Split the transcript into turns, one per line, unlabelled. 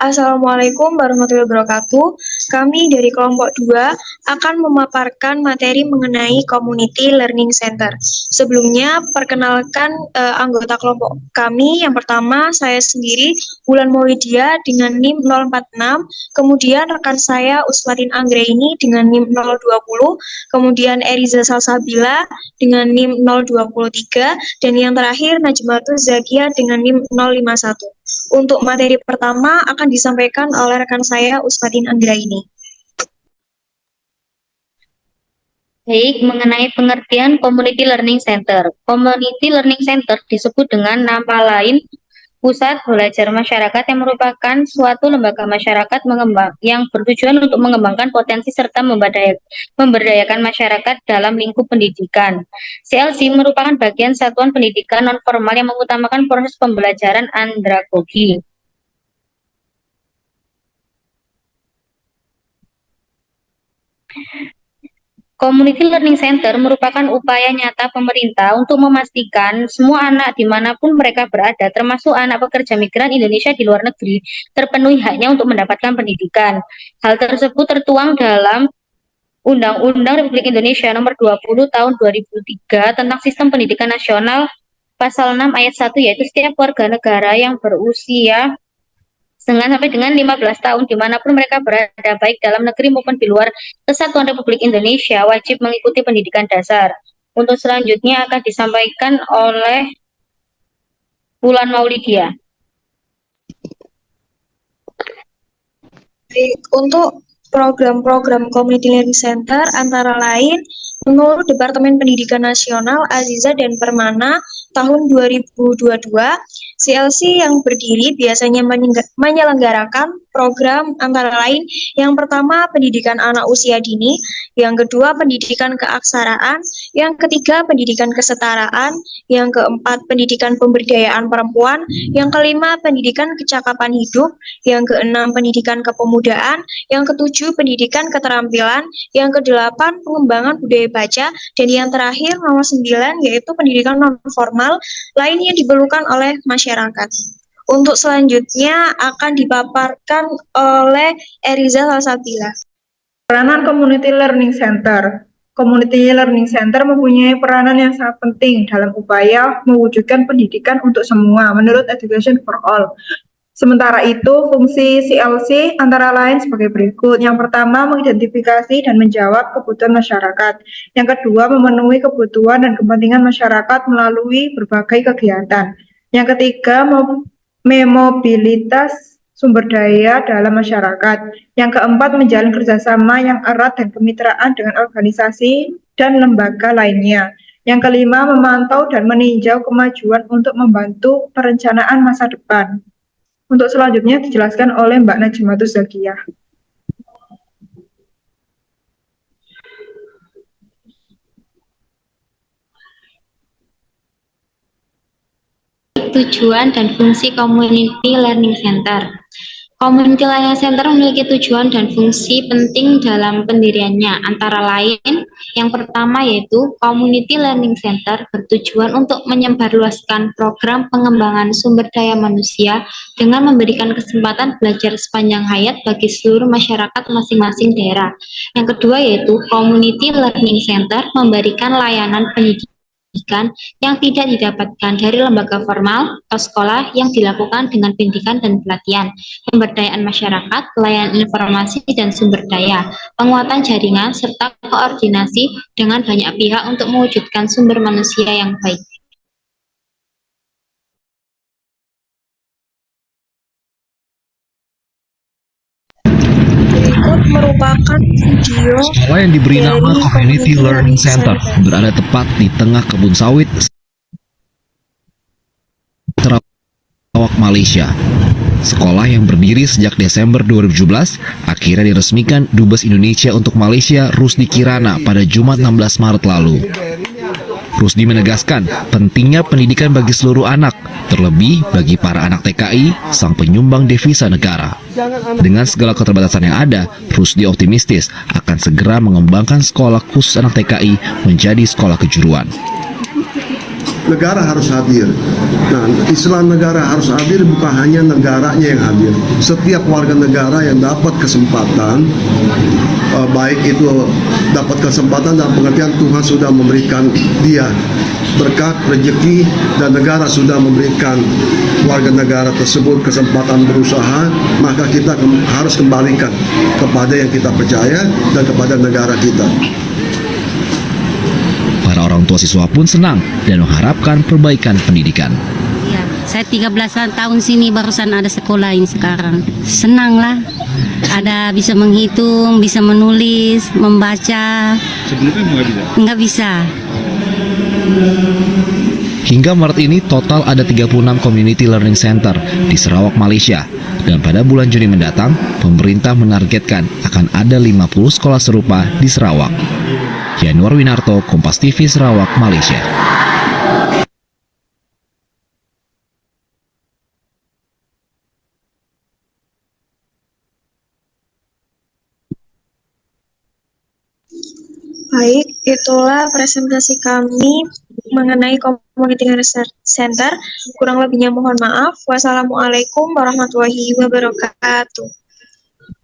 Assalamualaikum warahmatullahi wabarakatuh. Kami dari kelompok 2 akan memaparkan materi mengenai Community Learning Center. Sebelumnya, perkenalkan anggota kelompok kami. Yang pertama, saya sendiri, Wulan Maulidia dengan NIM 046, kemudian rekan saya Usmatin Anggraini dengan NIM 020, kemudian Eriza Salsabila dengan NIM 023, dan yang terakhir Najmatul Zakia dengan NIM 051. Untuk materi pertama akan disampaikan oleh rekan saya Uspadin Anggraini.
Baik, mengenai pengertian Community Learning Center. Community Learning Center disebut dengan nama lain Pusat Belajar Masyarakat yang merupakan suatu lembaga masyarakat yang bertujuan untuk mengembangkan potensi serta memberdayakan masyarakat dalam lingkup pendidikan. CLC merupakan bagian satuan pendidikan non-formal yang mengutamakan proses pembelajaran andragogi. Community Learning Center merupakan upaya nyata pemerintah untuk memastikan semua anak dimanapun mereka berada, termasuk anak pekerja migran Indonesia di luar negeri, terpenuhi haknya untuk mendapatkan pendidikan. Hal tersebut tertuang dalam Undang-Undang Republik Indonesia Nomor 20 Tahun 2003 tentang Sistem Pendidikan Nasional, Pasal 6 Ayat 1, yaitu setiap warga negara yang berusia sampai dengan 15 tahun dimanapun mereka berada, baik dalam negeri maupun di luar Kesatuan Republik Indonesia, wajib mengikuti pendidikan dasar. Untuk selanjutnya akan disampaikan oleh Wulan Maulidia.
Untuk program-program Community Learning Center antara lain menurut Departemen Pendidikan Nasional Aziza dan Permana tahun 2022, CLC yang berdiri biasanya menyelenggarakan program antara lain yang pertama pendidikan anak usia dini, yang kedua pendidikan keaksaraan, yang ketiga pendidikan kesetaraan, yang keempat pendidikan pemberdayaan perempuan, yang kelima pendidikan kecakapan hidup, yang keenam pendidikan kepemudaan, yang ketujuh pendidikan keterampilan, yang kedelapan pengembangan budaya baca, dan yang terakhir nomor 9 yaitu pendidikan non-formal lainnya diperlukan oleh masyarakat. Untuk selanjutnya akan dipaparkan oleh Eriza Salsabila.
Peranan Community Learning Center. Community Learning Center mempunyai peranan yang sangat penting dalam upaya mewujudkan pendidikan untuk semua menurut Education for All. Sementara itu, fungsi CLC antara lain sebagai berikut. Yang pertama, mengidentifikasi dan menjawab kebutuhan masyarakat. Yang kedua, memenuhi kebutuhan dan kepentingan masyarakat melalui berbagai kegiatan. Yang ketiga, memobilitas sumber daya dalam masyarakat. Yang keempat, menjalin kerjasama yang erat dan kemitraan dengan organisasi dan lembaga lainnya. Yang kelima, memantau dan meninjau kemajuan untuk membantu perencanaan masa depan. Untuk selanjutnya dijelaskan oleh Mbak Najmatul Zakia.
Tujuan dan fungsi Community Learning Center. Community Learning Center memiliki tujuan dan fungsi penting dalam pendiriannya, antara lain yang pertama yaitu Community Learning Center bertujuan untuk menyebarluaskan program pengembangan sumber daya manusia dengan memberikan kesempatan belajar sepanjang hayat bagi seluruh masyarakat masing-masing daerah. Yang kedua yaitu Community Learning Center memberikan layanan pendidikan yang tidak didapatkan dari lembaga formal atau sekolah yang dilakukan dengan pendidikan dan pelatihan, pemberdayaan masyarakat, pelayanan informasi dan sumber daya, penguatan jaringan, serta koordinasi dengan banyak pihak untuk mewujudkan sumber manusia yang baik.
Merupakan video
sekolah yang diberi nama Community Learning Center berada tepat di tengah kebun sawit Sarawak, Malaysia. Sekolah yang berdiri sejak Desember 2017 akhirnya diresmikan Dubes Indonesia untuk Malaysia Rusdi Kirana pada Jumat 16 Maret lalu. Rusdi menegaskan pentingnya pendidikan bagi seluruh anak, terlebih bagi para anak TKI, sang penyumbang devisa negara. Dengan segala keterbatasan yang ada, Rusdi optimistis akan segera mengembangkan sekolah khusus anak TKI menjadi sekolah kejuruan.
negara harus hadir. Nah, istilah negara harus hadir bukan hanya negaranya yang hadir. Setiap warga negara yang dapat kesempatan, baik itu dapat kesempatan dalam pengertian Tuhan sudah memberikan dia berkat, rezeki, dan negara sudah memberikan warga negara tersebut kesempatan berusaha, maka kita harus kembalikan kepada yang kita percaya dan kepada negara kita.
Para orang tua siswa pun senang dan mengharapkan perbaikan pendidikan.
Ya, saya 13 tahun sini barusan ada sekolah ini sekarang. Senang lah, ada bisa menghitung, bisa menulis, membaca. Sebelumnya nggak bisa.
Hingga Maret ini total ada 36 Community Learning Center di Sarawak, Malaysia. Dan pada bulan Juni mendatang, pemerintah menargetkan akan ada 50 sekolah serupa di Sarawak. Januar Winarto, Kompas TV Sarawak, Malaysia.
Baik, itulah presentasi kami mengenai Community Research Center. Kurang lebihnya mohon maaf. Wassalamualaikum warahmatullahi wabarakatuh.